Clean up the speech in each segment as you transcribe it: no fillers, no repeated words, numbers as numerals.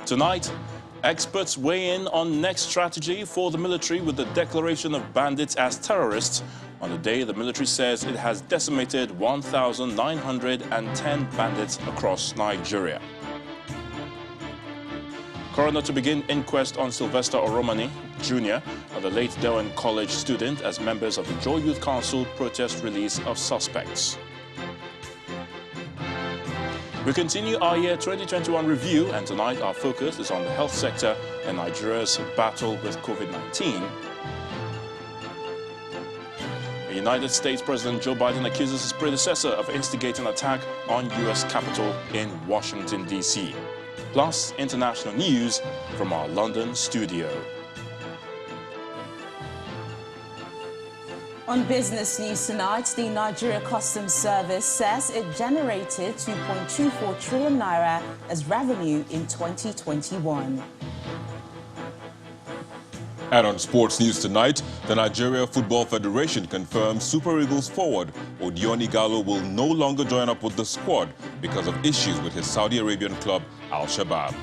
Tonight, experts weigh in on next strategy for the military with the declaration of bandits as terrorists on the day the military says it has decimated 1,910 bandits across Nigeria. Coroner to begin inquest on Sylvester Oromani Jr., the late Dewan College student, as members of the Joy Youth Council protest release of suspects. We continue our year 2021 review, and tonight our focus is on the health sector and Nigeria's battle with COVID-19. United States President Joe Biden accuses his predecessor of instigating an attack on U.S. Capitol in Washington, D.C. Plus, international news from our London studio. On business news tonight, the Nigeria Customs Service says it generated 2.24 trillion naira as revenue in 2021. And on sports news tonight, the Nigeria Football Federation confirms Super Eagles forward Odion Ighalo will no longer join up with the squad because of issues with his Saudi Arabian club Al-Shabaab.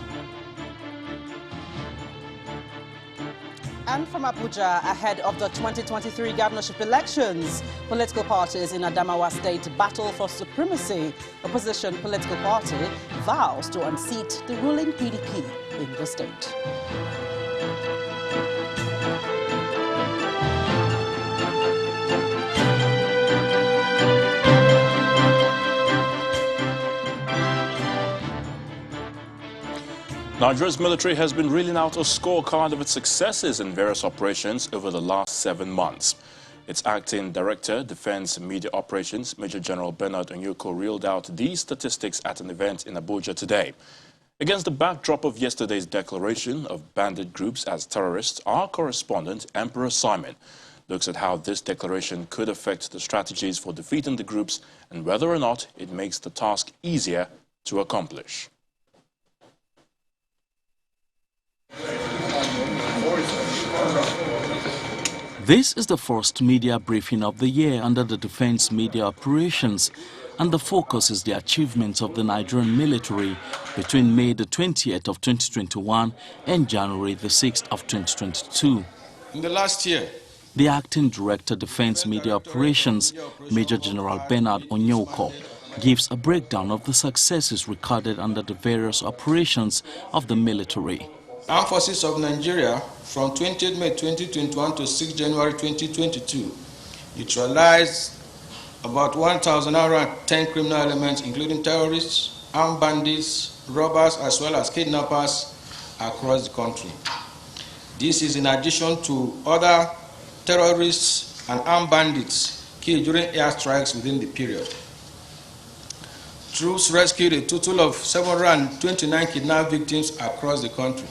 And from Abuja, ahead of the 2023 governorship elections, political parties in Adamawa State battle for supremacy. Opposition political party vows to unseat the ruling PDP in the state. Nigeria's military has been reeling out a scorecard of its successes in various operations over the last 7 months. Its acting director, Defense Media Operations, Major General Bernard Onyeko, reeled out these statistics at an event in Abuja today. Against the backdrop of yesterday's declaration of bandit groups as terrorists, our correspondent, Emperor Simon, looks at how this declaration could affect the strategies for defeating the groups and whether or not it makes the task easier to accomplish. This is the first media briefing of the year under the Defense Media Operations, and the focus is the achievements of the Nigerian military between May the 20th of 2021 and January the 6th of 2022. In the last year, the Acting Director, Defense Media Operations, Major General Bernard Onyeko, gives a breakdown of the successes recorded under the various operations of the military. Armed Forces of Nigeria from 20th May 2021 to 6 January 2022 neutralized about 1,910 criminal elements, including terrorists, armed bandits, robbers, as well as kidnappers across the country. This is in addition to other terrorists and armed bandits killed during airstrikes within the period. Troops rescued a total of 729 kidnapped victims across the country.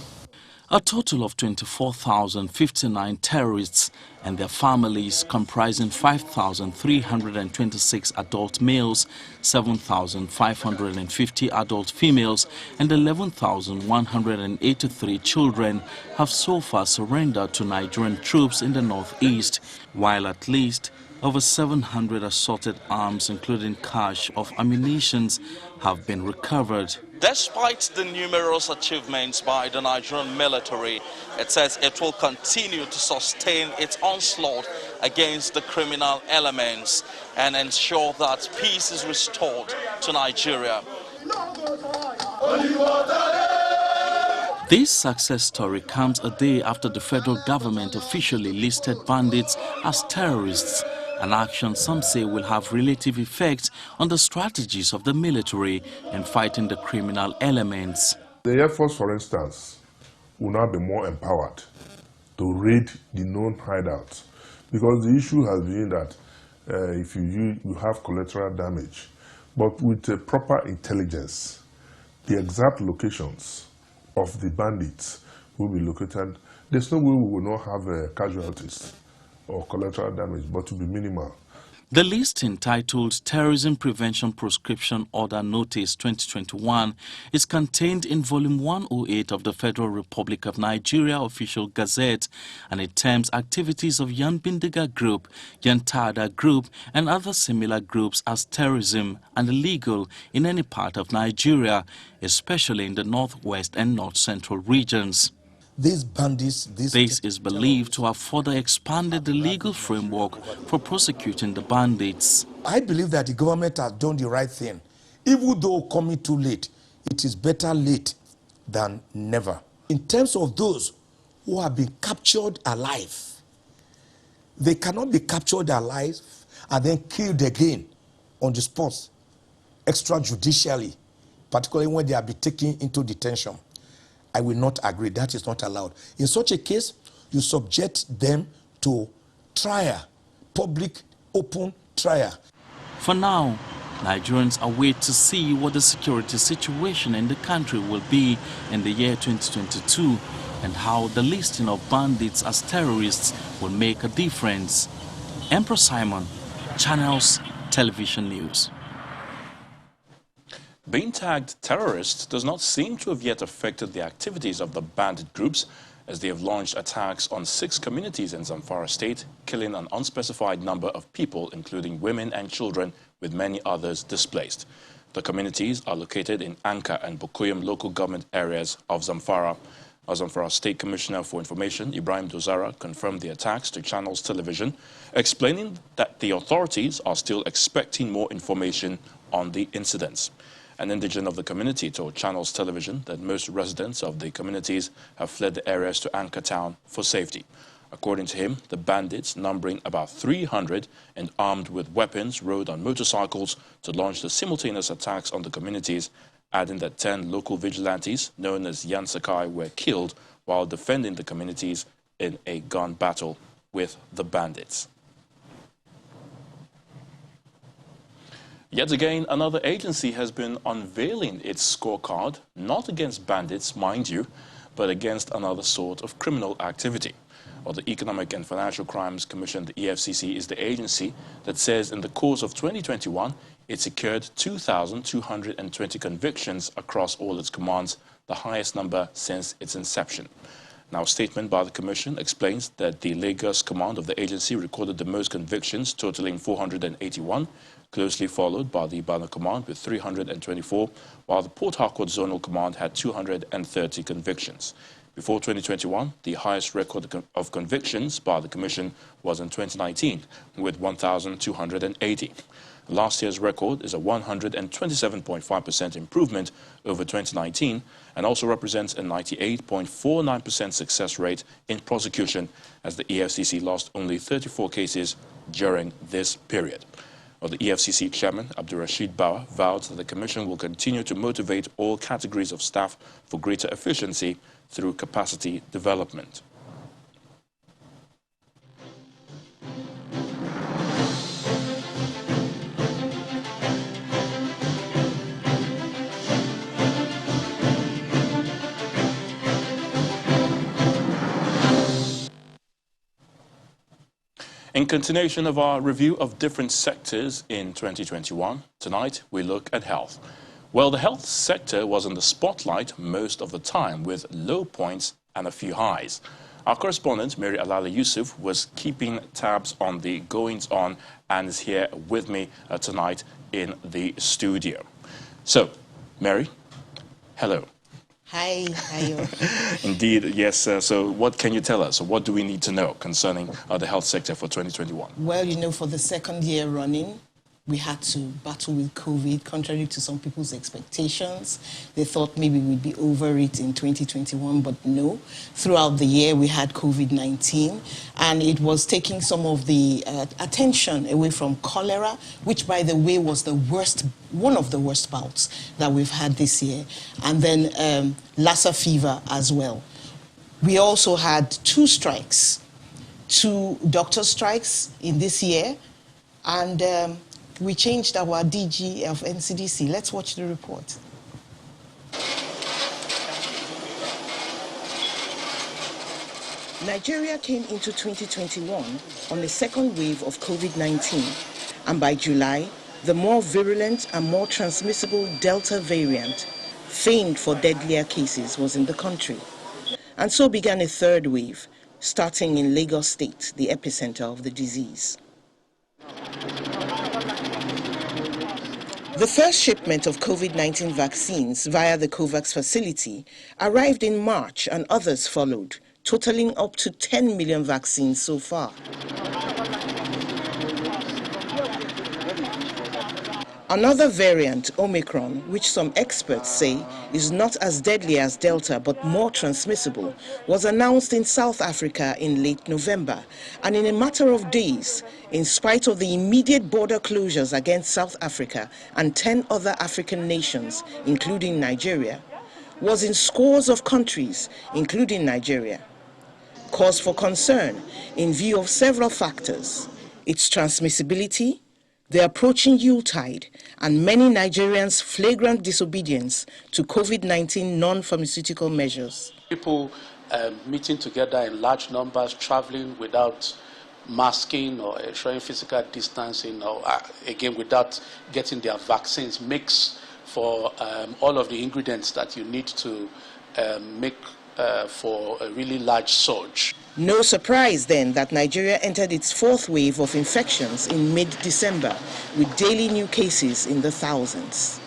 A total of 24,059 terrorists and their families, comprising 5,326 adult males, 7,550 adult females, and 11,183 children, have so far surrendered to Nigerian troops in the northeast, while at least over 700 assorted arms, including cache of ammunition, have been recovered. Despite the numerous achievements by the Nigerian military, it says it will continue to sustain its onslaught against the criminal elements and ensure that peace is restored to Nigeria. This success story comes a day after the federal government officially listed bandits as terrorists, an action some say will have relative effects on the strategies of the military in fighting the criminal elements. The Air Force, for instance, will now be more empowered to raid the known hideouts, because the issue has been that if you have collateral damage, but with proper intelligence, the exact locations of the bandits will be located. There's no way we will not have casualties or collateral damage, but to be minimal. The list, entitled Terrorism Prevention Proscription Order Notice 2021, is contained in Volume 108 of the Federal Republic of Nigeria Official Gazette, and it terms activities of Yan Bindiga Group, Yan Tada Group, and other similar groups as terrorism and illegal in any part of Nigeria, especially in the northwest and north-central regions. These bandits, this is believed to have further expanded the legal framework for prosecuting the bandits. I believe that the government has done the right thing. Even though coming too late, it is better late than never. In terms of those who have been captured alive, they cannot be captured alive and then killed again on the spot, extrajudicially, particularly when they have been taken into detention. I will not agree. That is not allowed. In such a case, you subject them to trial, public, open trial. For now, Nigerians await to see what the security situation in the country will be in the year 2022 and how the listing of bandits as terrorists will make a difference. Emperor Simon, Channels Television News. Being tagged terrorists does not seem to have yet affected the activities of the bandit groups, as they have launched attacks on 6 communities in Zamfara State, killing an unspecified number of people, including women and children, with many others displaced. The communities are located in Anka and Bukuyum local government areas of Zamfara. Our Zamfara State Commissioner for Information, Ibrahim Dozara, confirmed the attacks to Channels Television, explaining that the authorities are still expecting more information on the incidents. An indigent of the community told Channels Television that most residents of the communities have fled the areas to Anka town for safety. According to him, the bandits, numbering about 300 and armed with weapons, rode on motorcycles to launch the simultaneous attacks on the communities, adding that 10 local vigilantes, known as Yan Sakai, were killed while defending the communities in a gun battle with the bandits. Yet again, another agency has been unveiling its scorecard, not against bandits, mind you, but against another sort of criminal activity. Well, the Economic and Financial Crimes Commission, the EFCC, is the agency that says in the course of 2021, it secured 2,220 convictions across all its commands, the highest number since its inception. Now, a statement by the Commission explains that the Lagos command of the agency recorded the most convictions, totaling 481, closely followed by the Ibadan command with 324, while the Port Harcourt Zonal Command had 230 convictions. Before 2021, the highest record of convictions by the Commission was in 2019, with 1,280. Last year's record is a 127.5% improvement over 2019 and also represents a 98.49% success rate in prosecution, as the EFCC lost only 34 cases during this period. Well, the EFCC chairman, Abdulrasheed Bawa, vowed that the Commission will continue to motivate all categories of staff for greater efficiency through capacity development. In continuation of our review of different sectors in 2021, tonight we look at health. Well, the health sector was in the spotlight most of the time, with low points and a few highs. Our correspondent, Mary Alala Yusuf, was keeping tabs on the goings-on and is here with me tonight in the studio. So, Mary, hello. Hi, how are you? Indeed, yes. So what can you tell us? What do we need to know concerning the health sector for 2021? Well, you know, for the second year running, we had to battle with COVID, contrary to some people's expectations. They thought maybe we'd be over it in 2021, but no. Throughout the year, we had COVID-19, and it was taking some of the attention away from cholera, which, by the way, was the worst, one of the worst bouts that we've had this year, and then Lassa fever as well. We also had 2 strikes, 2 doctor strikes in this year, and we changed our DG of NCDC. Let's watch the report. Nigeria came into 2021 on the second wave of COVID-19, And by July, the more virulent and more transmissible Delta variant, famed for deadlier cases, was in the country. And so began a third wave, starting in Lagos State, the epicenter of the disease. The first shipment of COVID-19 vaccines via the COVAX facility arrived in March and others followed, totaling up to 10 million vaccines so far. Another variant, Omicron, which some experts say is not as deadly as Delta but more transmissible, was announced in South Africa in late November. And in a matter of days, in spite of the immediate border closures against South Africa and 10 other African nations, including Nigeria, was in scores of countries, including Nigeria. Cause for concern in view of several factors: its transmissibility, the approaching Yuletide, and many Nigerians' flagrant disobedience to COVID-19 non-pharmaceutical measures. People meeting together in large numbers, traveling without masking or ensuring physical distancing, or again without getting their vaccines, makes for all of the ingredients that you need to make for a really large surge. No surprise then that Nigeria entered its fourth wave of infections in mid-December, with daily new cases in the thousands.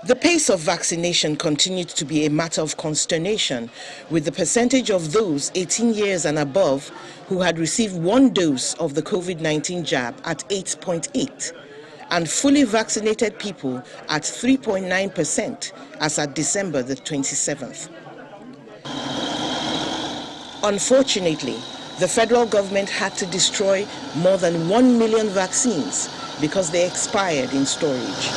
The pace of vaccination continued to be a matter of consternation, with the percentage of those 18 years and above who had received one dose of the COVID-19 jab at 8.8%, and fully vaccinated people at 3.9% as at December the 27th. Unfortunately, the federal government had to destroy more than 1 million vaccines because they expired in storage.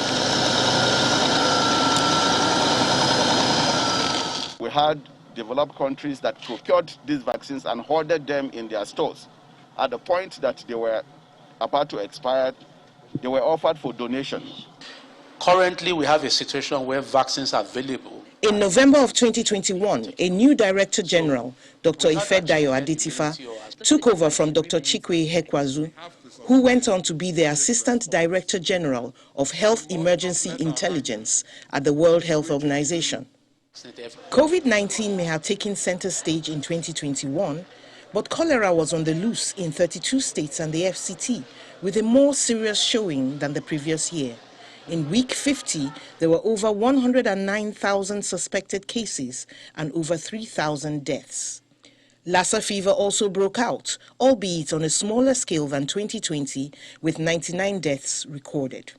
We had developed countries that procured these vaccines and hoarded them in their stores. At the point that they were about to expire, they were offered for donation. Currently, we have a situation where vaccines are available. In November of 2021, a new Director General, Dr. Ifedayo Adetifa, took over from Dr. Chikwe Hekwazu, who went on to be the Assistant Director General of Health Emergency Intelligence at the World Health Organization. COVID-19 may have taken center stage in 2021, but cholera was on the loose in 32 states and the FCT, with a more serious showing than the previous year. In week 50, there were over 109,000 suspected cases and over 3,000 deaths. Lassa fever also broke out, albeit on a smaller scale than 2020, with 99 deaths recorded.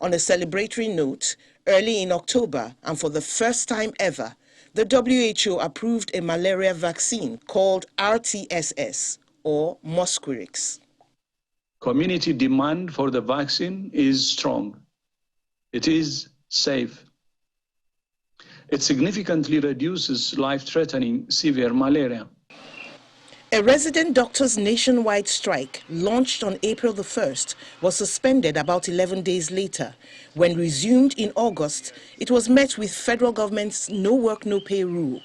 On a celebratory note, early in October, and for the first time ever, the WHO approved a malaria vaccine called RTSS, or Mosquirix. Community demand for the vaccine is strong. It is safe. It significantly reduces life-threatening severe malaria. A resident doctors' nationwide strike, launched on April the 1st, was suspended about 11 days later. When resumed in August, it was met with federal government's no work, no pay rule.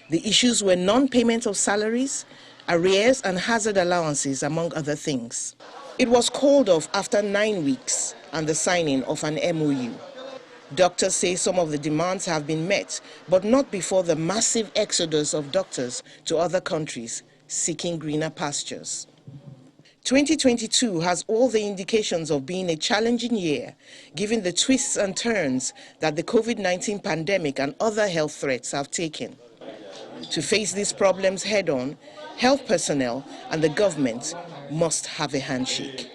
The issues were non-payment of salaries, arrears and hazard allowances, among other things. It was called off after 9 weeks and the signing of an MOU. Doctors say some of the demands have been met, but not before the massive exodus of doctors to other countries seeking greener pastures. 2022 has all the indications of being a challenging year, given the twists and turns that the COVID-19 pandemic and other health threats have taken. To face these problems head-on, health personnel and the government must have a handshake.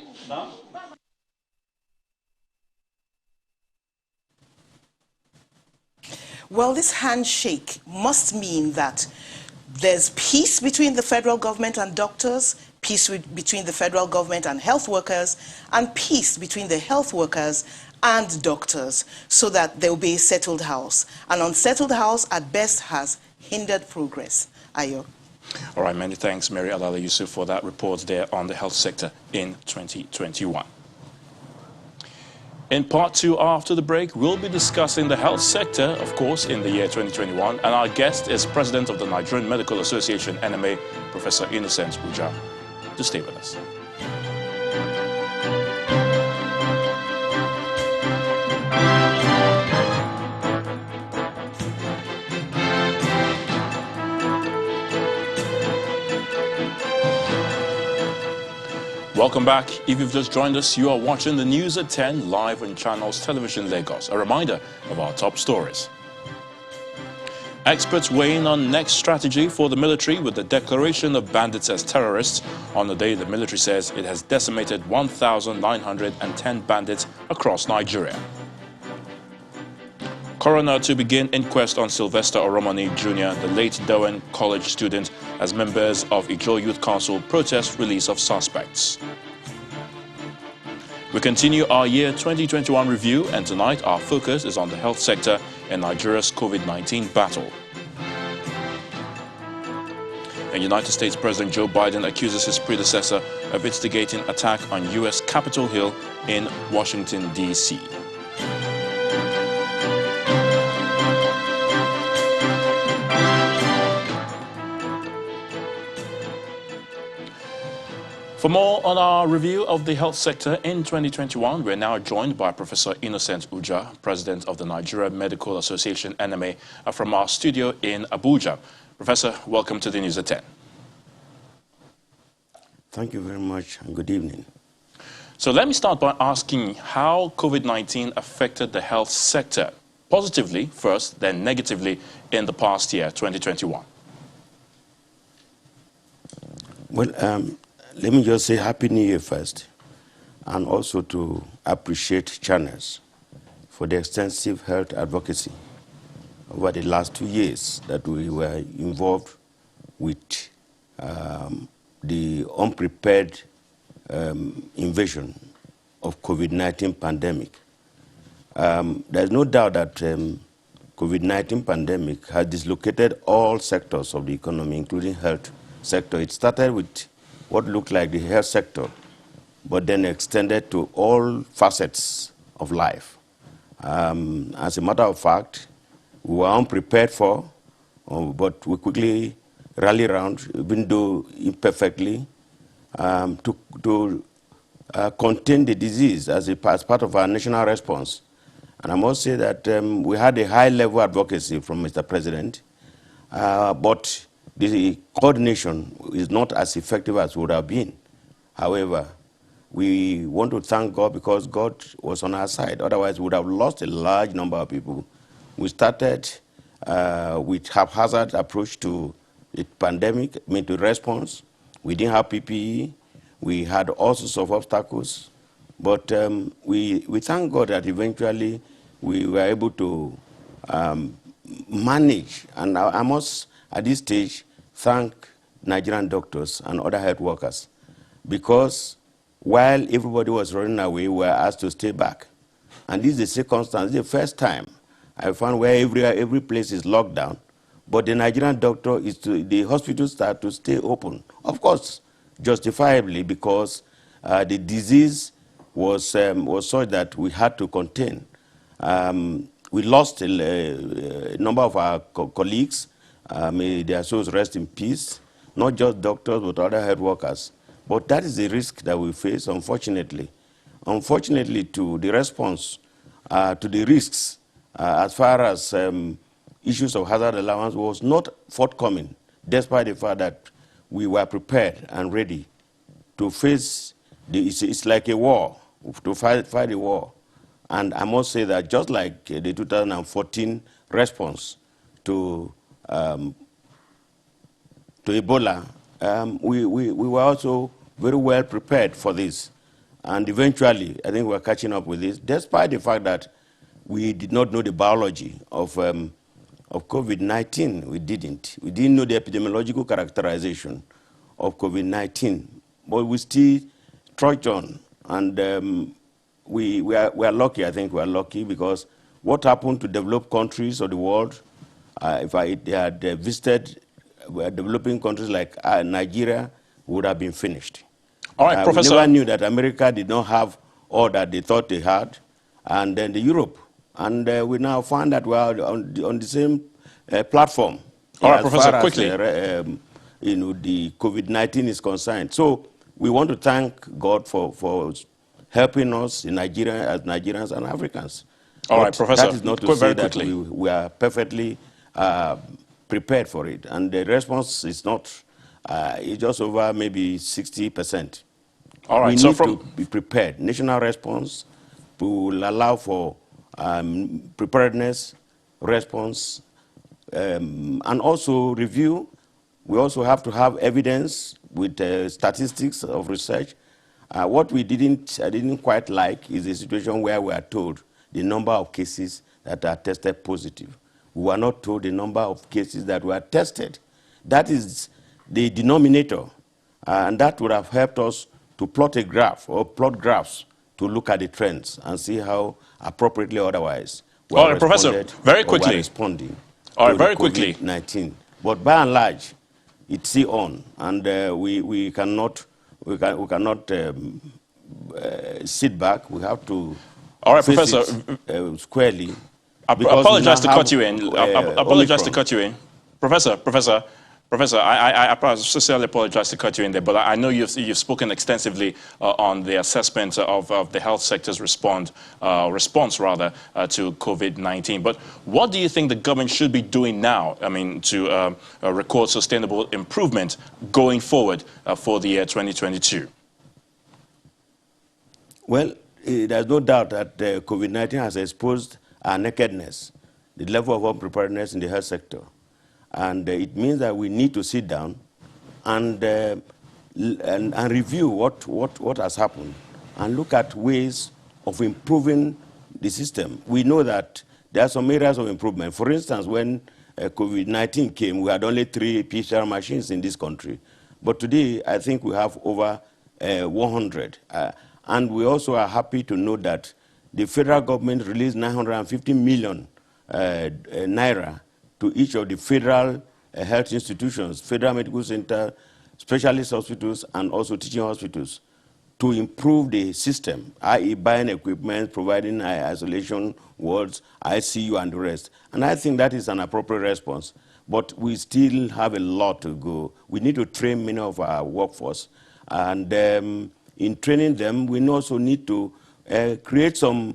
Well, this handshake must mean that there's peace between the federal government and doctors, peace between the federal government and health workers, and peace between the health workers and doctors, so that there will be a settled house. An unsettled house at best has hindered progress. Ayo. All right, many thanks, Mary Alala Yusuf, for that report there on the health sector in 2021. In part 2 after the break, we'll be discussing the health sector, of course, in the year 2021. And our guest is President of the Nigerian Medical Association, NMA, Professor Innocent Uja. Do stay with us. Welcome back. If you've just joined us, you are watching the News at 10 live on Channels Television Lagos. A reminder of our top stories. Experts weighing on next strategy for the military with the declaration of bandits as terrorists. On the day, the military says it has decimated 1,910 bandits across Nigeria. Coroner to begin inquest on Sylvester Oromoni Jr., the late Dowen College student, as members of Ijo Youth Council protest release of suspects. We continue our year 2021 review, and tonight our focus is on the health sector in Nigeria's COVID-19 battle. And United States President Joe Biden accuses his predecessor of instigating attack on U.S. Capitol Hill in Washington, D.C. For more on our review of the health sector in 2021, we're now joined by Professor Innocent Uja, President of the Nigeria Medical Association, NMA, from our studio in Abuja. Professor, welcome to the News at 10. Thank you very much, and good evening. So let me start by asking how COVID-19 affected the health sector, positively first, then negatively in the past year, 2021. Well, let me just say Happy New Year first, and also to appreciate channels for the extensive health advocacy over the last 2 years that we were involved with the unprepared invasion of COVID-19 pandemic. There's no doubt that COVID-19 pandemic has dislocated all sectors of the economy, including health sector. It started with what looked like the health sector, but then extended to all facets of life. As a matter of fact, we were unprepared for, but we quickly rallied around, even though imperfectly, to contain the disease as part of our national response. And I must say that we had a high-level advocacy from Mr. President, but the coordination is not as effective as would have been. However, we want to thank God because God was on our side. Otherwise, we would have lost a large number of people. We started with haphazard approach to the pandemic, to response. We didn't have PPE. We had all sorts of obstacles. But we thank God that eventually we were able to manage. And I must, at this stage, thank Nigerian doctors and other health workers, because while everybody was running away, we were asked to stay back. And this is the circumstance, this is the first time I found where every place is locked down, but the Nigerian doctor the hospitals start to stay open. Of course, justifiably, because the disease was such that we had to contain. We lost a number of our colleagues. May their souls rest in peace, not just doctors, but other health workers. But that is the risk that we face, unfortunately. Unfortunately, to the response to the risks, as far as issues of hazard allowance was not forthcoming, despite the fact that we were prepared and ready to face, it's like a war, to fight a war. And I must say that just like the 2014 response to Ebola, we were also very well prepared for this. And eventually, I think we're catching up with this, despite the fact that we did not know the biology of COVID-19. We didn't. We didn't know the epidemiological characterization of COVID-19. But we still trudged on. And we are lucky, I think we are lucky, because what happened to developed countries of the world, if they had visited developing countries like Nigeria, would have been finished. All right, Professor. We never knew that America did not have all that they thought they had, and then Europe. And we now find that we are on the same platform. All right, Professor, quickly. The COVID-19 is concerned. So we want to thank God for helping us in Nigeria as Nigerians and Africans. All right, Professor, that is not to say very that quickly. we are perfectly prepared for it. And the response is not, it's just over maybe 60%. All right, we so need to be prepared. National response will allow for preparedness, response, and also review. We also have to have evidence with statistics of research. What I didn't quite like is a situation where we are told the number of cases that are tested positive. We were not told the number of cases that were tested. That is the denominator, and that would have helped us to plot a graph or plot graphs to look at the trends and see how appropriately otherwise we are Professor, very quickly. Responding All right, to very the quickly. COVID-19. But by and large, it's still on, and we cannot sit back. We have to face it squarely. I apologize to cut you in. I apologize to cut you in. Professor, I sincerely apologize to cut you in there, but I know you've spoken extensively on the assessment of the health sector's response to COVID-19. But what do you think the government should be doing now, I mean, to record sustainable improvement going forward for the year 2022? Well, there's no doubt that COVID-19 has exposed our nakedness, the level of unpreparedness in the health sector. And it means that we need to sit down and review what has happened and look at ways of improving the system. We know that there are some areas of improvement. For instance, when COVID-19 came, we had only 3 PCR machines in this country. But today, I think we have over 100. And we also are happy to know that the federal government released 950 million naira to each of the federal health institutions, federal medical center, specialist hospitals, and also teaching hospitals to improve the system, i.e. buying equipment, providing isolation wards, ICU, and the rest. And I think that is an appropriate response. But we still have a lot to go. We need to train many of our workforce. And in training them, we also need to create some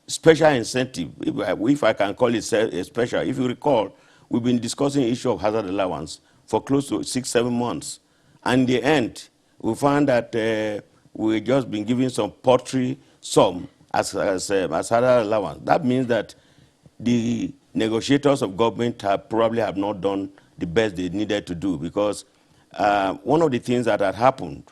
special incentive, if I can call it special. If you recall, we've been discussing the issue of hazard allowance for close to 6-7 months. And in the end, we found that we've just been giving some paltry sum as hazard allowance. That means that the negotiators of government probably have not done the best they needed to do, because one of the things that had happened,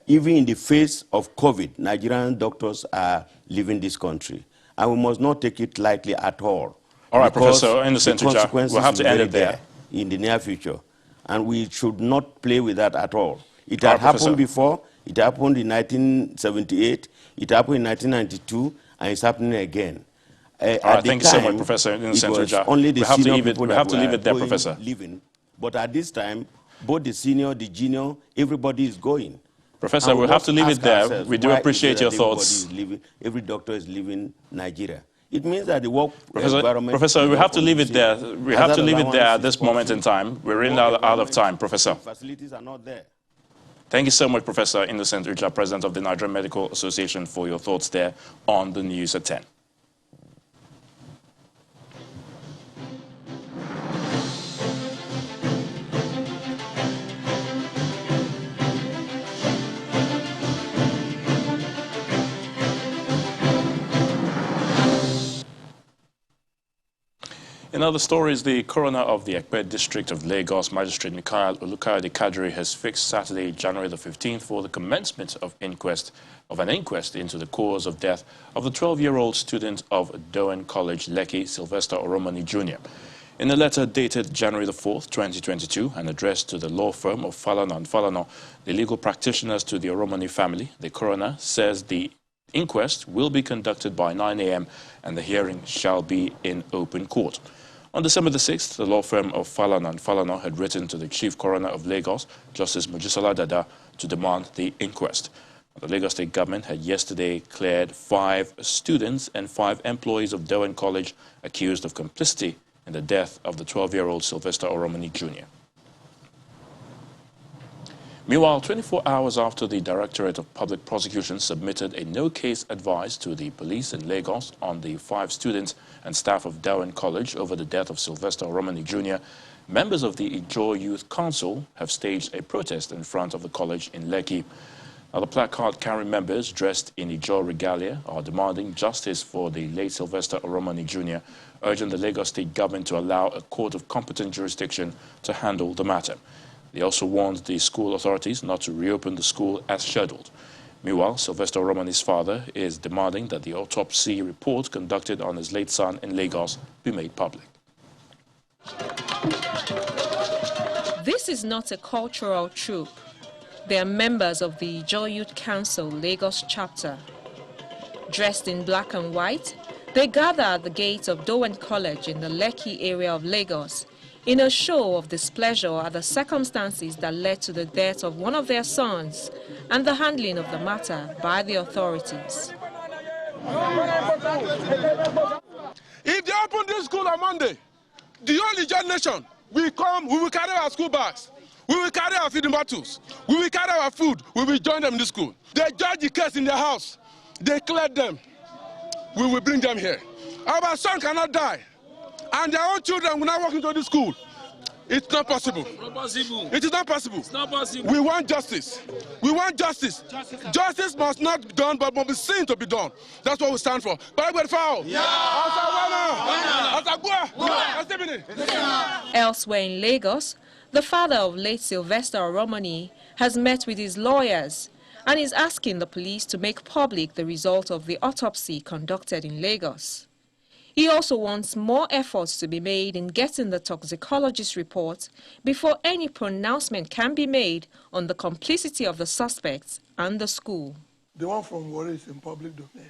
even in the face of COVID, Nigerian doctors are leaving this country. And we must not take it lightly at all. All right, Professor, in the we'll have to end it there. In the near future. And we should not play with that at all. It had happened before. It happened in 1978. It happened in 1992. And it's happening again. All right, thank you so much, Professor. It was only the senior people we have to leave it there, Professor. Leaving. But at this time, both the senior, the junior, everybody is going. Professor, we'll have to leave it there. We do appreciate your thoughts. Every doctor is leaving Nigeria. It means that the work environment... Professor, we have to leave it there. We have to leave it there at this moment in time. We're running out of time, Professor. Facilities are not there. Thank you so much, Professor Innocent Ucha, President of the Nigerian Medical Association, for your thoughts there on the news at 10. In other stories, the coroner of the Ekpe district of Lagos, Magistrate Mikhail Olukayode Kadri, has fixed Saturday, January the 15th, for the commencement of an inquest into the cause of death of the 12-year-old student of Dowen College, Lekki, Sylvester Oromoni Jr. In a letter dated January the 4th, 2022, and addressed to the law firm of Falana and Falana, the legal practitioners to the Oromoni family, the coroner says the inquest will be conducted by 9 a.m. and the hearing shall be in open court. On December the 6th, the law firm of Falana and Falana had written to the Chief Coroner of Lagos, Justice Mojisola Dada, to demand the inquest. The Lagos State government had yesterday cleared 5 students and 5 employees of Dowen College accused of complicity in the death of the 12-year-old Sylvester Oromoni Jr. Meanwhile, 24 hours after the Directorate of Public Prosecution submitted a no-case advice to the police in Lagos on the 5 students and staff of Darwin College over the death of Sylvester Romani Jr., members of the Ijaw Youth Council have staged a protest in front of the college in Lekki. Now, the placard-carrying members, dressed in Ijaw regalia, are demanding justice for the late Sylvester Romani Jr., urging the Lagos State government to allow a court of competent jurisdiction to handle the matter. They also warned the school authorities not to reopen the school as scheduled. Meanwhile, Sylvester Romani's father is demanding that the autopsy report conducted on his late son in Lagos be made public. This is not a cultural troupe. They are members of the Ijaw Youth Council Lagos chapter. Dressed in black and white, they gather at the gates of Darwin College in the Lekki area of Lagos in a show of displeasure at the circumstances that led to the death of one of their sons and the handling of the matter by the authorities. If they open this school on Monday, the whole Ijaw nation will come, we will carry our school bags, we will carry our feeding bottles, we will carry our food, we will join them in the school. They judge the case in their house, they cleared them, we will bring them here. Our son cannot die, and their own children will not walk into this school. It's not possible. It is not possible. It's not possible. We want justice. We want justice. Justice must not be done, but must be seen to be done. That's what we stand for. Elsewhere in Lagos, the father of late Sylvester Romani has met with his lawyers and is asking the police to make public the result of the autopsy conducted in Lagos. He also wants more efforts to be made in getting the toxicologist report before any pronouncement can be made on the complicity of the suspects and the school. The one from Warri is in public domain.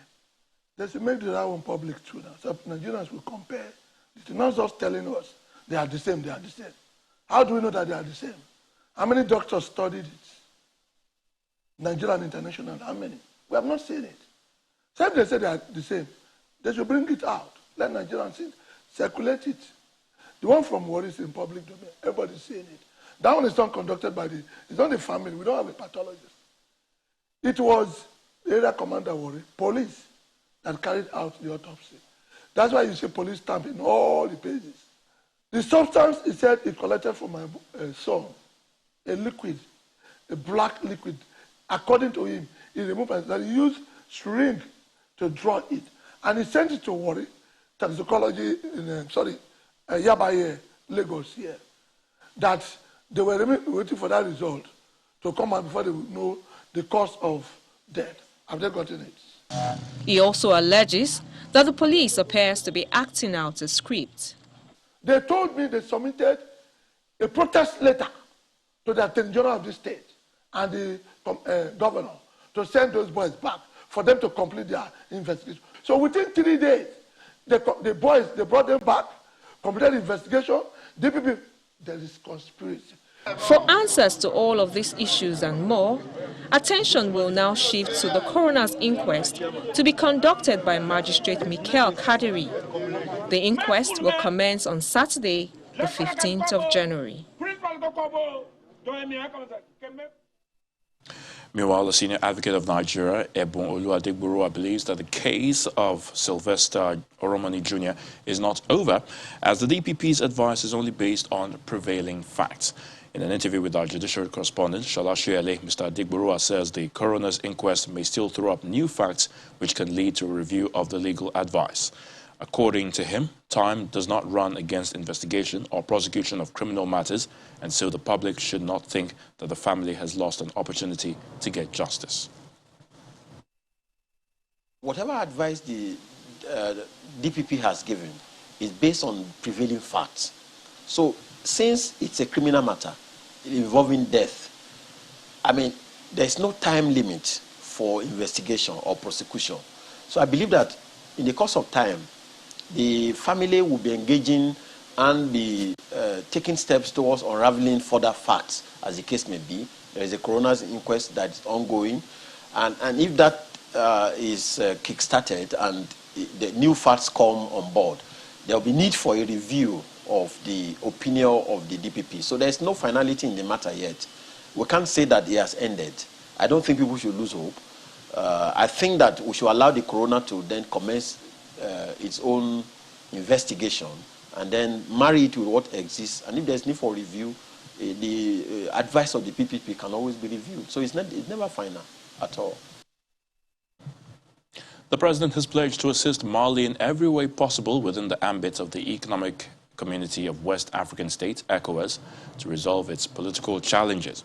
They should make the other one public too now, so Nigerians will compare. It's not just telling us they are the same, they are the same. How do we know that they are the same? How many doctors studied it? Nigerian International, how many? We have not seen it. So if they say they are the same, they should bring it out. Let Nigerians see it, circulate it. The one from Warri is in public domain. Everybody's seeing it. That one is not conducted by it's not the family. We don't have a pathologist. It was the area commander Warri, police, that carried out the autopsy. That's why you see police stamp in all the pages. The substance, he said, he collected from my son, a liquid, a black liquid. According to him, he removed it, that he used syringe to draw it. And he sent it to Warri, toxicology in, Yabaye, Lagos here, that they were waiting for that result to come out before they would know the cause of death. Have they gotten it? He also alleges that the police appears to be acting out a script. They told me they submitted a protest letter to the Attorney General of the state and the governor to send those boys back for them to complete their investigation. So within 3 days, the boys, they brought them back, completed the investigation. DPP, there is conspiracy. For answers to all of these issues and more, attention will now shift to the coroner's inquest to be conducted by Magistrate Michael Kadiri. The inquest will commence on Saturday, the 15th of January. Meanwhile, the senior advocate of Nigeria, Ebun Oluwadegburuwa, believes that the case of Sylvester Romani Jr. is not over, as the DPP's advice is only based on prevailing facts. In an interview with our judicial correspondent, Shola Shoyele, Mr. Adegburuwa says the coroner's inquest may still throw up new facts which can lead to a review of the legal advice. According to him, time does not run against investigation or prosecution of criminal matters, and so the public should not think that the family has lost an opportunity to get justice. Whatever advice the DPP has given is based on prevailing facts. So since it's a criminal matter involving death, I mean, there's no time limit for investigation or prosecution. So I believe that in the course of time, the family will be engaging and be taking steps towards unraveling further facts, as the case may be. There is a coroner's inquest that is ongoing, and if that is kick-started and the new facts come on board, there will be need for a review of the opinion of the DPP. So there's no finality in the matter yet. we can't say that it has ended. I don't think people should lose hope. I think that we should allow the coroner to then commence its own investigation and then marry it with what exists. And if there's need for review, the advice of the PPP can always be reviewed. So it's never final at all. The president has pledged to assist Mali in every way possible within the ambit of the Economic Community of West African States, ECOWAS, to resolve its political challenges.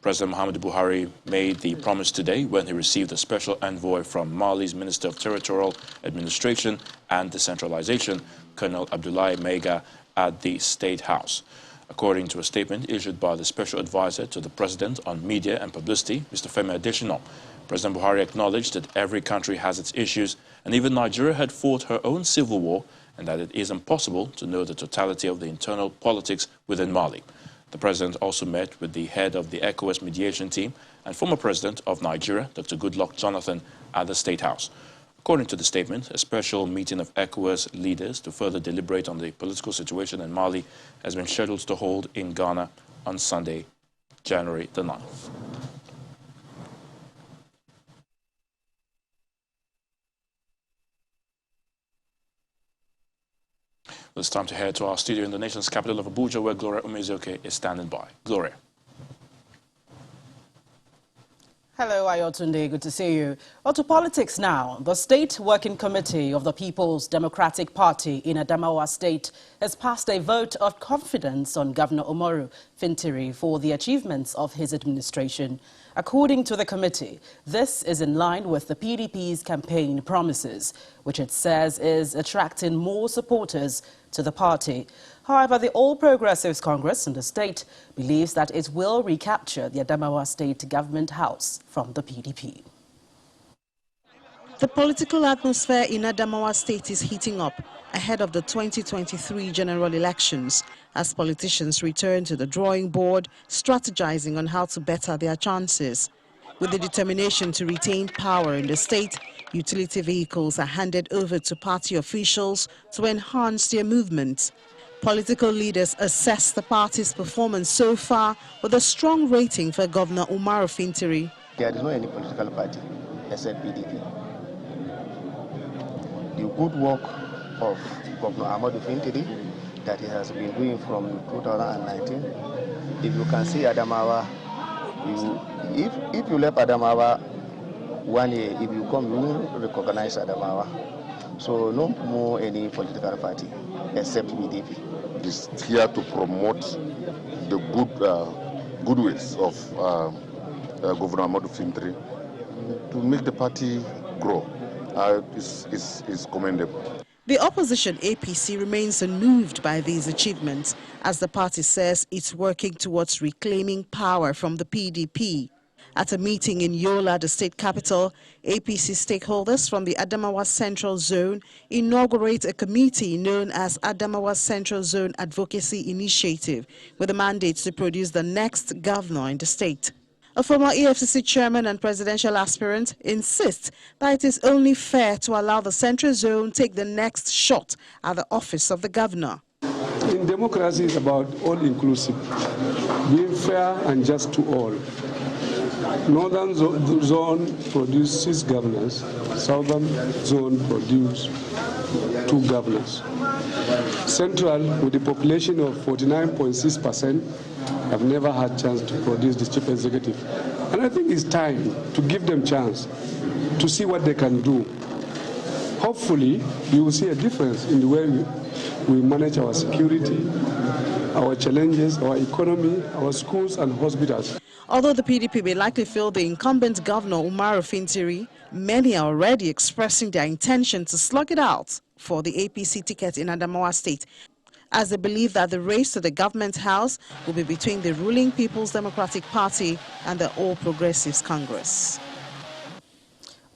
President Muhammadu Buhari made the promise today when he received a special envoy from Mali's Minister of Territorial Administration and Decentralization, Colonel Abdoulaye Maiga, at the State House. According to a statement issued by the Special Advisor to the President on Media and Publicity, Mr. Femi Adesina, President Buhari acknowledged that every country has its issues, and even Nigeria had fought her own civil war, and that it is impossible to know the totality of the internal politics within Mali. The President also met with the head of the ECOWAS mediation team and former President of Nigeria, Dr. Goodluck Jonathan, at the State House. According to the statement, a special meeting of ECOWAS leaders to further deliberate on the political situation in Mali has been scheduled to hold in Ghana on Sunday, January the 9th. It's time to head to our studio in the nation's capital of Abuja, where Gloria Umezoke is standing by. Gloria. Hello, Ayotunde. Good to see you. Well, to politics now. The State Working Committee of the People's Democratic Party in Adamawa State has passed a vote of confidence on Governor Umaru Fintiri for the achievements of his administration. According to the committee, this is in line with the PDP's campaign promises, which it says is attracting more supporters to the party. However, the All Progressives Congress in the state believes that it will recapture the Adamawa State Government House from the PDP. The political atmosphere in Adamawa State is heating up ahead of the 2023 general elections as politicians return to the drawing board, strategizing on how to better their chances. With the determination to retain power in the state, utility vehicles are handed over to party officials to enhance their movement. Political leaders assess the party's performance so far with a strong rating for Governor Umaru Fintiri. There is no any political party except PDP. The good work of Governor Ahmadu Fintiri that he has been doing from 2019, if you can see Adamawa, if you left Adamawa 1 year, if you come, you will recognize Adamawa. So no more any political party except PDP. Is here to promote the good ways of Governor Ahmadu Fintiri to make the party grow. Is commendable. The opposition APC remains unmoved by these achievements as the party says it's working towards reclaiming power from the PDP. At a meeting in Yola, the state capital, APC stakeholders from the Adamawa Central Zone inaugurate a committee known as Adamawa Central Zone Advocacy Initiative with a mandate to produce the next governor in the state. A former EFCC chairman and presidential aspirant insists that it is only fair to allow the Central Zone take the next shot at the office of the governor. In democracy, it's about all-inclusive, being fair and just to all. Northern zone produces governors, Southern zone produces 2 governors. Central, with a population of 49.6%, have never had chance to produce the chief executive. And I think it's time to give them chance to see what they can do. Hopefully, you will see a difference in the way we manage our security, our challenges, our economy, our schools and hospitals. Although the PDP may likely feel the incumbent governor Umaru Fintiri, many are already expressing their intention to slug it out for the APC ticket in Adamawa State, as they believe that the race to the government house will be between the ruling People's Democratic Party and the All Progressives Congress.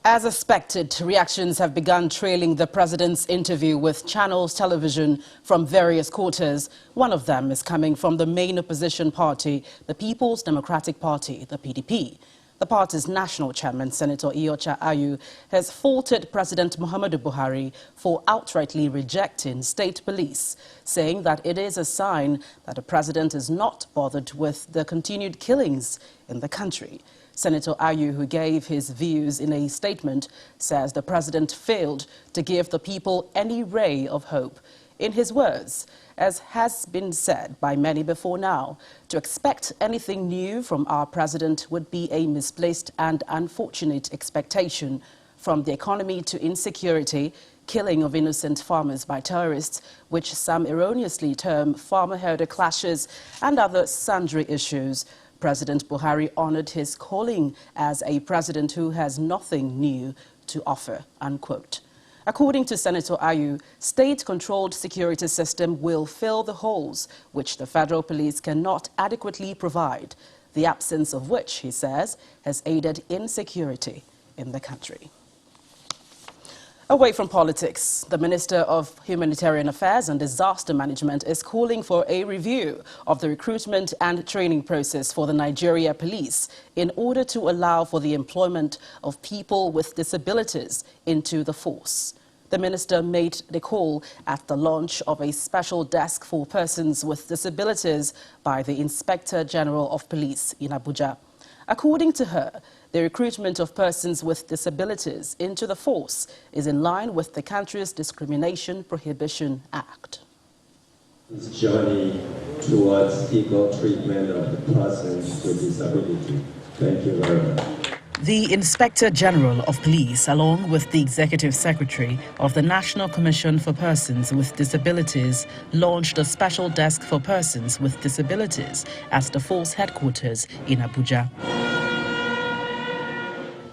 As expected, reactions have begun trailing the president's interview with channels television from various quarters. One of them is coming from the main opposition party, the People's Democratic Party, the PDP. The party's national chairman, Senator Iyorchia Ayu, has faulted President Muhammadu Buhari for outrightly rejecting state police, saying that it is a sign that the president is not bothered with the continued killings in the country. Senator Ayu, who gave his views in a statement, says the president failed to give the people any ray of hope. In his words, as has been said by many before now, to expect anything new from our president would be a misplaced and unfortunate expectation. From the economy to insecurity, killing of innocent farmers by terrorists, which some erroneously term farmer-herder clashes, and other sundry issues, President Buhari honored his calling as a president who has nothing new to offer, unquote. According to Senator Ayu, state-controlled security system will fill the holes which the federal police cannot adequately provide, the absence of which, he says, has aided insecurity in the country. Away from politics, the Minister of Humanitarian Affairs and Disaster Management is calling for a review of the recruitment and training process for the Nigeria police in order to allow for the employment of people with disabilities into the force. The minister made the call at the launch of a special desk for persons with disabilities by the Inspector General of Police in Abuja. According to her, the recruitment of persons with disabilities into the force is in line with the country's Discrimination Prohibition Act. This journey towards equal treatment of the persons with disability. Thank you very much. The Inspector General of Police, along with the Executive Secretary of the National Commission for Persons with Disabilities, launched a special desk for persons with disabilities at the force headquarters in Abuja.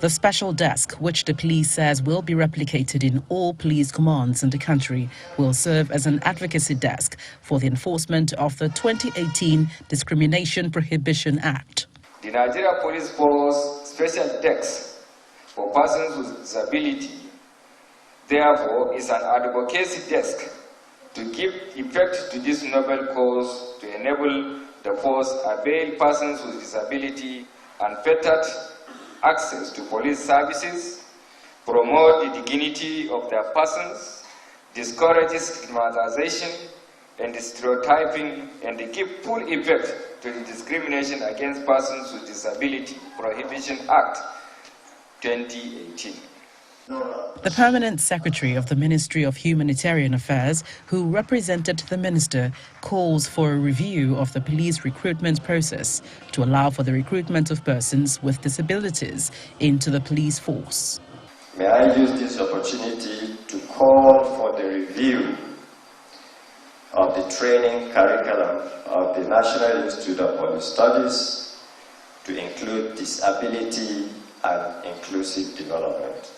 The special desk, which the police says will be replicated in all police commands in the country, will serve as an advocacy desk for the enforcement of the 2018 Discrimination Prohibition Act. The Nigeria Police Force Special Desk for Persons with Disability, therefore, is an advocacy desk to give effect to this noble cause to enable the force avail persons with disability unfettered access to police services, promote the dignity of their persons, discourages stigmatization and stereotyping, and give full effect to the Discrimination Against Persons with Disability Prohibition Act 2018. The Permanent Secretary of the Ministry of Humanitarian Affairs, who represented the minister, calls for a review of the police recruitment process to allow for the recruitment of persons with disabilities into the police force. May I use this opportunity to call for the review of the training curriculum of the National Institute of Police Studies to include disability and inclusive development.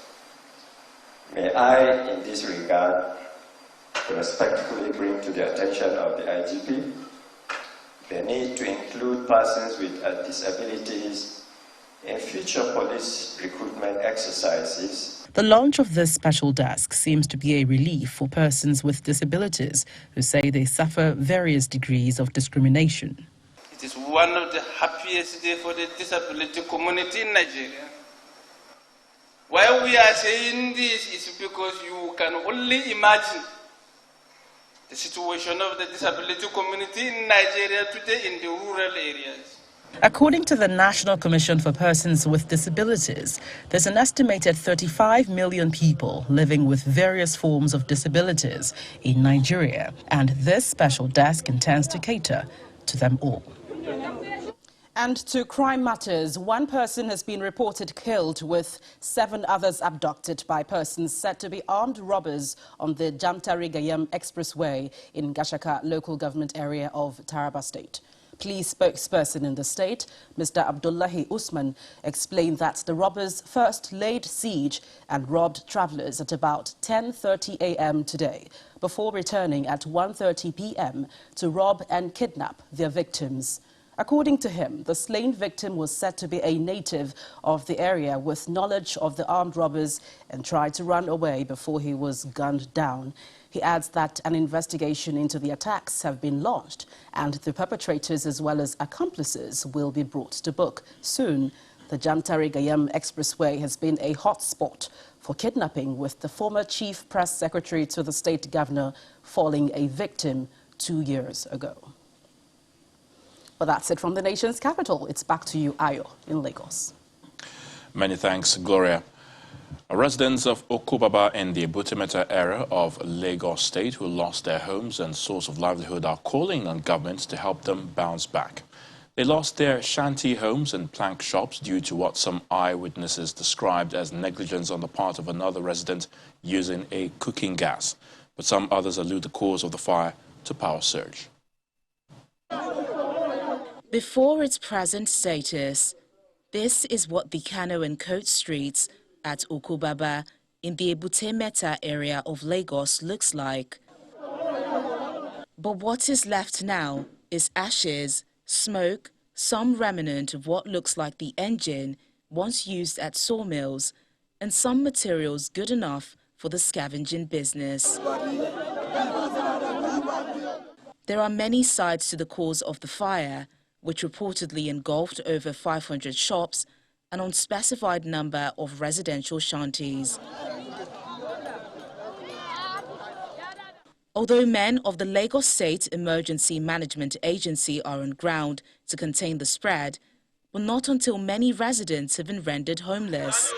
May I, in this regard, respectfully bring to the attention of the IGP the need to include persons with disabilities in future police recruitment exercises. The launch of this special desk seems to be a relief for persons with disabilities who say they suffer various degrees of discrimination. It is one of the happiest days for the disability community in Nigeria. Why we are saying this is because you can only imagine the situation of the disability community in Nigeria today in the rural areas. According to the National Commission for Persons with Disabilities, there's an estimated 35 million people living with various forms of disabilities in Nigeria, and this special desk intends to cater to them all. And to crime matters, one person has been reported killed with 7 others abducted by persons said to be armed robbers on the Jamtari-Gayam Expressway in Gashaka local government area of Taraba State. Police spokesperson in the state, Mr. Abdullahi Usman, explained that the robbers first laid siege and robbed travelers at about 10:30 a.m. today, before returning at 1:30 p.m. to rob and kidnap their victims. According to him, the slain victim was said to be a native of the area with knowledge of the armed robbers and tried to run away before he was gunned down. He adds that an investigation into the attacks have been launched and the perpetrators as well as accomplices will be brought to book soon. The Jantari-Gayam Expressway has been a hotspot for kidnapping, with the former chief press secretary to the state governor falling a victim 2 years ago. But that's it from the nation's capital. It's back to you, Ayo, in Lagos. Many thanks, Gloria. Residents of Okubaba in the Butemeta area of Lagos State who lost their homes and source of livelihood are calling on governments to help them bounce back. They lost their shanty homes and plank shops due to what some eyewitnesses described as negligence on the part of another resident using a cooking gas. But some others allude the cause of the fire to power surge. Before its present status, this is what the Kano and Coat streets at Okubaba in the Butemeta area of Lagos looks like. But what is left now is ashes, smoke, some remnant of what looks like the engine once used at sawmills, and some materials good enough for the scavenging business. There are many sides to the cause of the fire, which reportedly engulfed over 500 shops, an unspecified number of residential shanties. Although men of the Lagos State Emergency Management Agency are on ground to contain the spread, but not until many residents have been rendered homeless.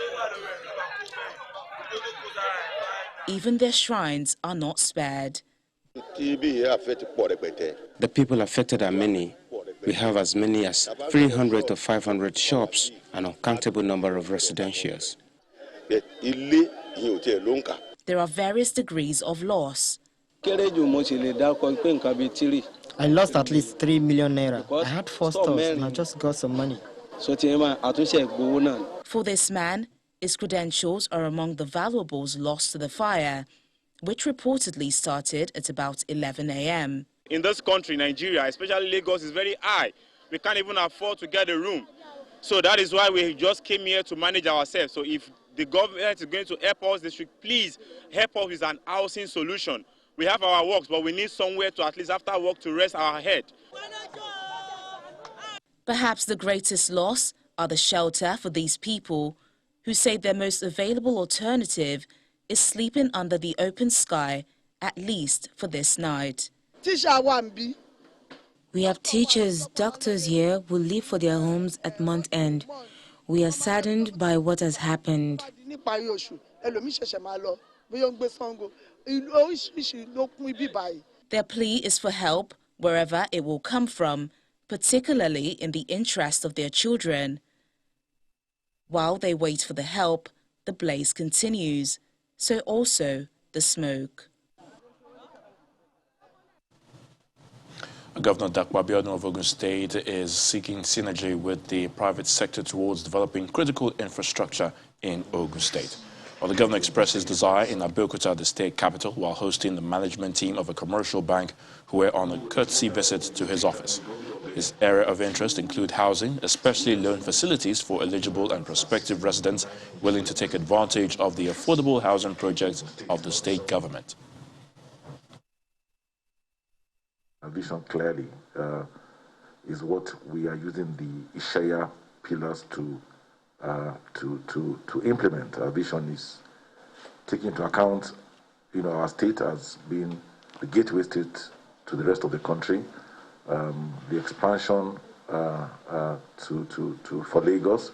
Even their shrines are not spared. The people affected are many. We have as many as 300 to 500 shops and an uncountable number of residentials. There are various degrees of loss. I lost at least 3 million naira. I had 4 stores and I just got some money. For this man, his credentials are among the valuables lost to the fire, which reportedly started at about 11 a.m. In this country, Nigeria, especially Lagos, is very high. We can't even afford to get a room. So that is why we just came here to manage ourselves. So if the government is going to help us, they should please help us with an housing solution. We have our works, but we need somewhere to at least after work to rest our head. Perhaps the greatest loss are the shelter for these people who say their most available alternative is sleeping under the open sky, at least for this night. We have teachers, doctors here who leave for their homes at month end. We are saddened by what has happened. Their plea is for help wherever it will come from, particularly in the interest of their children. While they wait for the help, the blaze continues, so also the smoke. Governor Dakwa Abiodun of Ogun State is seeking synergy with the private sector towards developing critical infrastructure in Ogun State. Well, the governor expressed his desire in Abeokuta, the state capital, while hosting the management team of a commercial bank who were on a courtesy visit to his office. His area of interest include housing, especially loan facilities for eligible and prospective residents willing to take advantage of the affordable housing projects of the state government. Our vision clearly is what we are using the Ishaya pillars to implement. Our vision is taking into account, our state as being the gateway state to the rest of the country, the expansion for Lagos,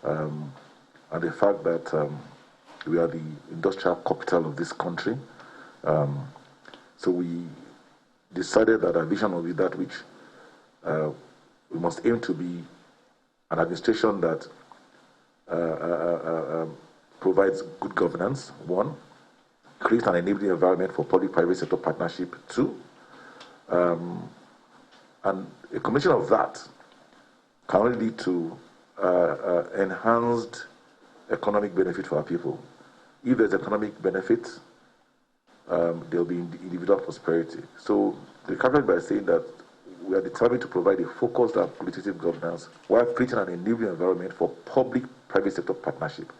and the fact that we are the industrial capital of this country. So we decided that our vision will be that which we must aim to be an administration that provides good governance, 1, creates an enabling environment for public-private sector partnership, 2, and a combination of that can only lead to enhanced economic benefit for our people. If there's economic benefit, there'll be individual prosperity. So the cabinet by saying that we are determined to provide a focused and qualitative governance while creating an enabling environment for public-private sector partnership,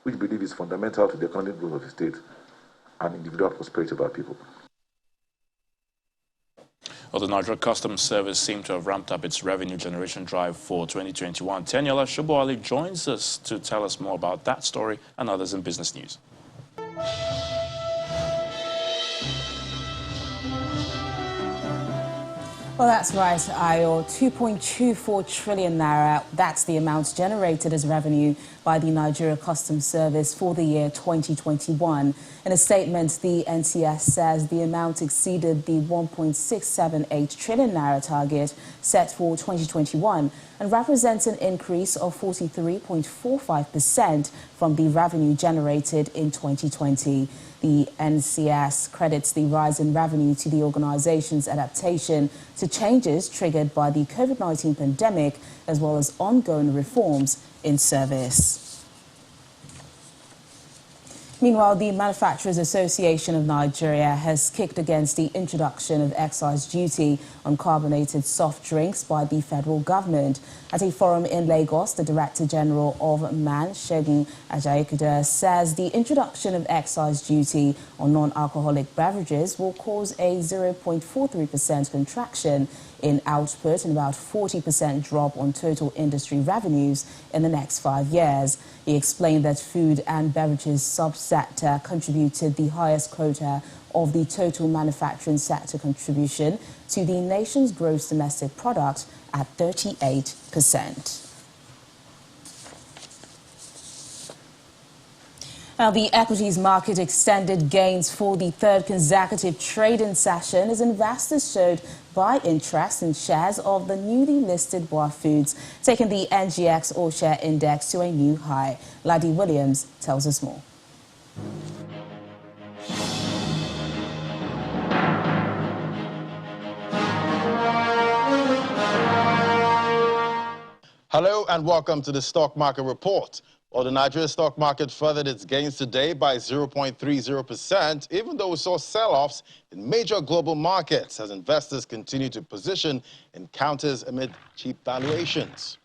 which we believe is fundamental to the economic growth of the state and individual prosperity of our people. Well, the Nigeria Customs Service seemed to have ramped up its revenue generation drive for 2021. Teniola Shoboali joins us to tell us more about that story and others in business news. Well, that's right, Ayo. 2.24 trillion naira. That's the amount generated as revenue by the Nigeria Customs Service for the year 2021. In a statement, the NCS says the amount exceeded the 1.678 trillion naira target set for 2021 and represents an increase of 43.45% from the revenue generated in 2020. The NCS credits the rise in revenue to the organization's adaptation to changes triggered by the COVID-19 pandemic, as well as ongoing reforms in service. Meanwhile, the Manufacturers Association of Nigeria has kicked against the introduction of excise duty on carbonated soft drinks by the federal government. At a forum in Lagos, the Director General of MAN, Segun Ajaikuda, says the introduction of excise duty on non-alcoholic beverages will cause a 0.43% contraction in output and about 40% drop on total industry revenues in the next 5 years. He explained that food and beverages subsector contributed the highest quota of the total manufacturing sector contribution to the nation's gross domestic product at 38%. Now, the equities market extended gains for the third consecutive trading session as investors showed buy interest in shares of the newly listed Boa Foods, taking the NGX All-Share Index to a new high. Laddie Williams tells us more. Hello and welcome to the Stock Market Report. Well, the Nigeria stock market furthered its gains today by 0.30%, even though we saw sell-offs in major global markets as investors continue to position in counters amid cheap valuations.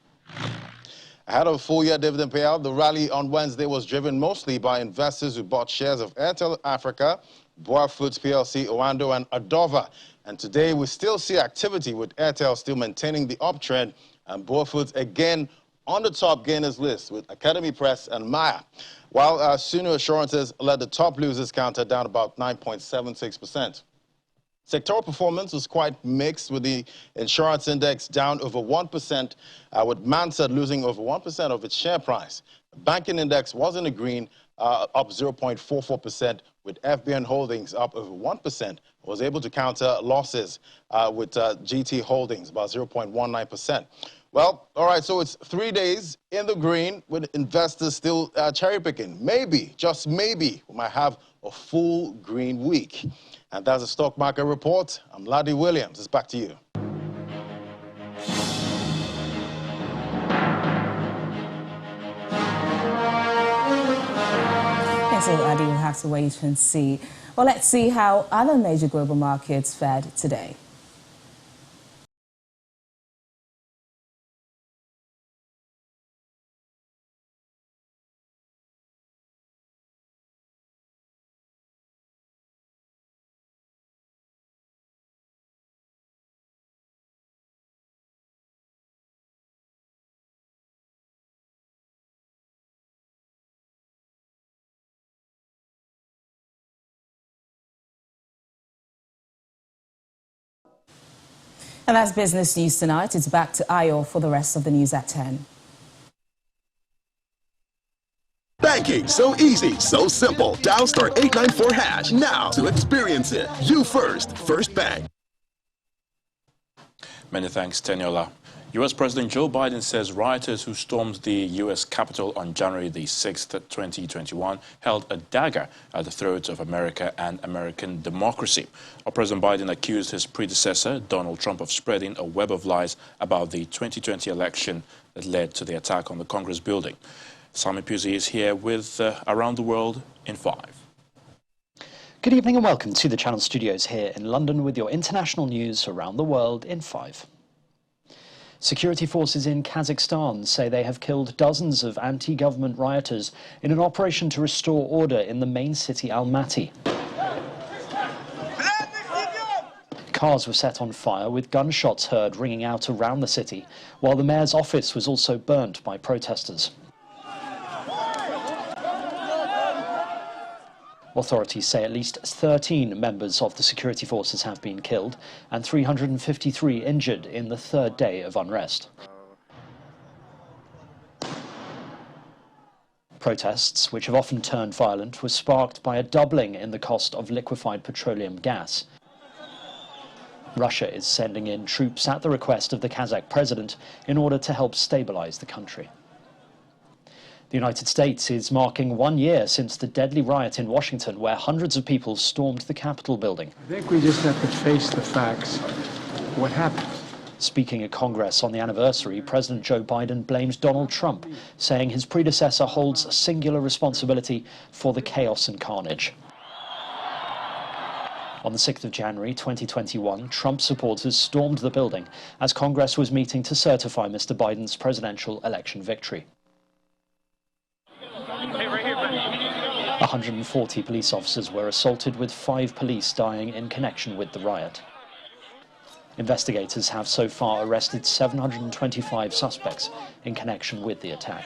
Ahead of a full-year dividend payout, the rally on Wednesday was driven mostly by investors who bought shares of Airtel Africa, Boa Foods PLC, Oando and Adova. And today we still see activity with Airtel still maintaining the uptrend and Boa Foods again on the top gainers list with Academy Press and Maya, while Suno Assurances led the top losers counter down about 9.76%. Sectoral performance was quite mixed, with the insurance index down over 1%, with Mansard losing over 1% of its share price. The banking index was in the green, up 0.44%, with FBN Holdings up over 1%. Was able to counter losses with GT Holdings, about 0.19%. Well, all right, so it's 3 days in the green with investors still cherry picking. Maybe, just maybe, we might have a full green week. And that's a stock market report. I'm Laddie Williams. It's back to you. Thanks a lot, Laddie. We'll have to wait and see. Well, let's see how other major global markets fared today. And that's business news tonight. It's back to Ayo for the rest of the news at 10. Banking, so easy, so simple. Dial *894# now to experience it. You first, First Bank. Many thanks, Teniola. U.S. President Joe Biden says rioters who stormed the U.S. Capitol on January the 6th, 2021 held a dagger at the throat of America and American democracy. President Biden accused his predecessor, Donald Trump, of spreading a web of lies about the 2020 election that led to the attack on the Congress building. Simon Pusey is here with Around the World in 5. Good evening and welcome to the Channel Studios here in London with your international news around the world in 5. Security forces in Kazakhstan say they have killed dozens of anti-government rioters in an operation to restore order in the main city Almaty. Cars were set on fire with gunshots heard ringing out around the city, while the mayor's office was also burnt by protesters. Authorities say at least 13 members of the security forces have been killed and 353 injured in the third day of unrest. Protests, which have often turned violent, were sparked by a doubling in the cost of liquefied petroleum gas. Russia is sending in troops at the request of the Kazakh president in order to help stabilize the country. The United States is marking 1 year since the deadly riot in Washington, where hundreds of people stormed the Capitol building. I think we just have to face the facts. What happened? Speaking at Congress on the anniversary, President Joe Biden blames Donald Trump, saying his predecessor holds singular responsibility for the chaos and carnage. On the 6th of January 2021, Trump supporters stormed the building as Congress was meeting to certify Mr. Biden's presidential election victory. 140 police officers were assaulted, with 5 police dying in connection with the riot. Investigators have so far arrested 725 suspects in connection with the attack.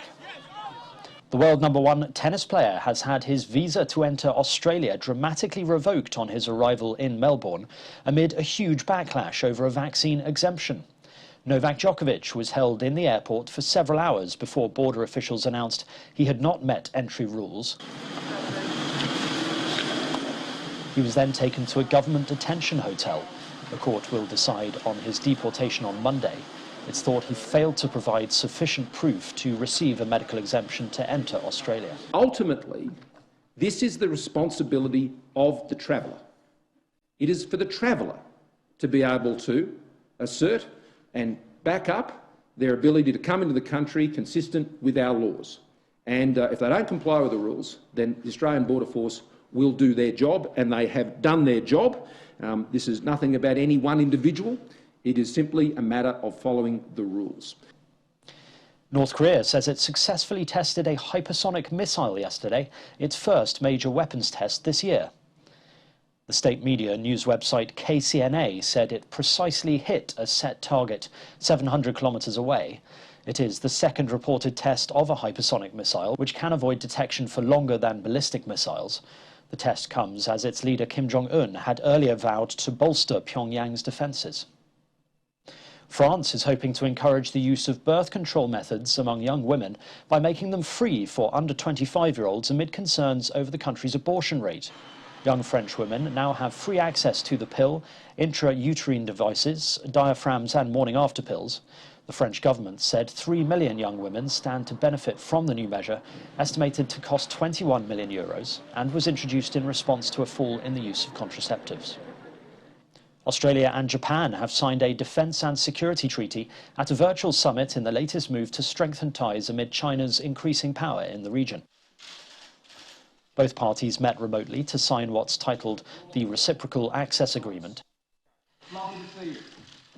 The world #1 tennis player has had his visa to enter Australia dramatically revoked on his arrival in Melbourne amid a huge backlash over a vaccine exemption. Novak Djokovic was held in the airport for several hours before border officials announced he had not met entry rules. He was then taken to a government detention hotel. The court will decide on his deportation on Monday. It's thought he failed to provide sufficient proof to receive a medical exemption to enter Australia. Ultimately, this is the responsibility of the traveller. It is for the traveller to be able to assert and back up their ability to come into the country consistent with our laws. And if they don't comply with the rules, then the Australian Border Force will do their job, and they have done their job. This is nothing about any one individual. It is simply a matter of following the rules. North Korea says it successfully tested a hypersonic missile yesterday, its first major weapons test this year. The state media news website KCNA said it precisely hit a set target 700 kilometers away. It is the second reported test of a hypersonic missile, which can avoid detection for longer than ballistic missiles. The test comes as its leader Kim Jong-un had earlier vowed to bolster Pyongyang's defences. France is hoping to encourage the use of birth control methods among young women by making them free for under 25-year-olds amid concerns over the country's abortion rate. Young French women now have free access to the pill, intrauterine devices, diaphragms and morning-after pills. The French government said 3 million young women stand to benefit from the new measure, estimated to cost €21 million, and was introduced in response to a fall in the use of contraceptives. Australia and Japan have signed a defence and security treaty at a virtual summit in the latest move to strengthen ties amid China's increasing power in the region. Both parties met remotely to sign what's titled the Reciprocal Access Agreement.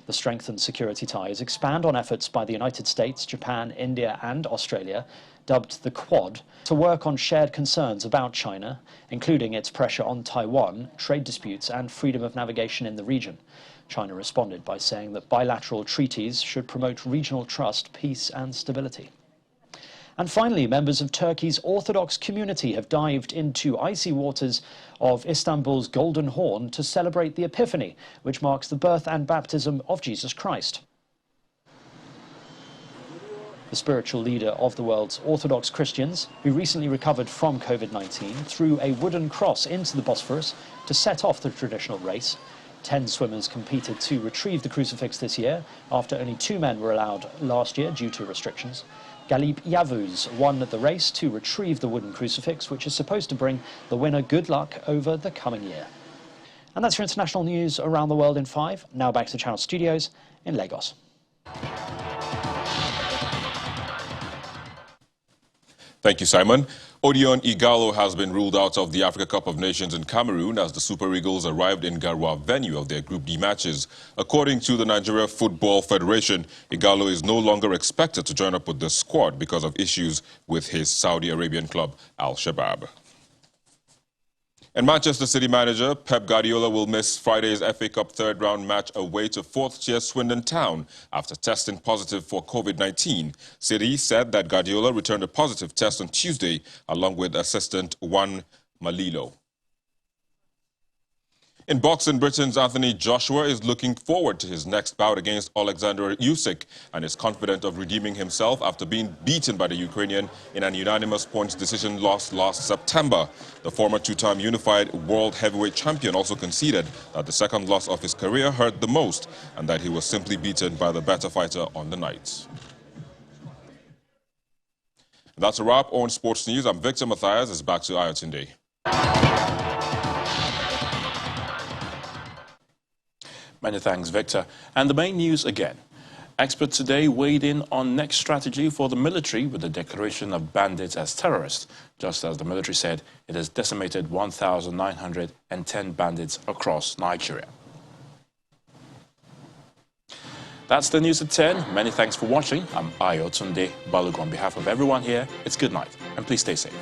The strengthened security ties expand on efforts by the United States, Japan, India and Australia, dubbed the Quad, to work on shared concerns about China, including its pressure on Taiwan, trade disputes and freedom of navigation in the region. China responded by saying that bilateral treaties should promote regional trust, peace and stability. And finally, members of Turkey's Orthodox community have dived into icy waters of Istanbul's Golden Horn to celebrate the Epiphany, which marks the birth and baptism of Jesus Christ. The spiritual leader of the world's Orthodox Christians, who recently recovered from COVID-19, threw a wooden cross into the Bosphorus to set off the traditional race. 10 swimmers competed to retrieve the crucifix this year, after only 2 men were allowed last year due to restrictions. Galip Yavuz won the race to retrieve the wooden crucifix, which is supposed to bring the winner good luck over the coming year. And that's your international news around the world in 5. Now back to the Channel Studios in Lagos. Thank you, Simon. Odion Ighalo has been ruled out of the Africa Cup of Nations in Cameroon as the Super Eagles arrived in Garoua venue of their Group D matches. According to the Nigeria Football Federation, Ighalo is no longer expected to join up with the squad because of issues with his Saudi Arabian club Al Shabaab. And Manchester City manager Pep Guardiola will miss Friday's FA Cup third-round match away to fourth-tier Swindon Town after testing positive for COVID-19. City said that Guardiola returned a positive test on Tuesday, along with assistant Juan Malilo. In boxing, Britain's Anthony Joshua is looking forward to his next bout against Alexander Usyk and is confident of redeeming himself after being beaten by the Ukrainian in an unanimous points decision loss last September. The former two-time unified world heavyweight champion also conceded that the second loss of his career hurt the most and that he was simply beaten by the better fighter on the night. That's a wrap on Sports News. I'm Victor Matthias. It's back to Ayotunde. Many thanks, Victor. And the main news again. Experts today weighed in on next strategy for the military with the declaration of bandits as terrorists, just as the military said it has decimated 1,910 bandits across Nigeria. That's the news at 10. Many thanks for watching. I'm Ayotunde Balogun. On behalf of everyone here, it's good night and please stay safe.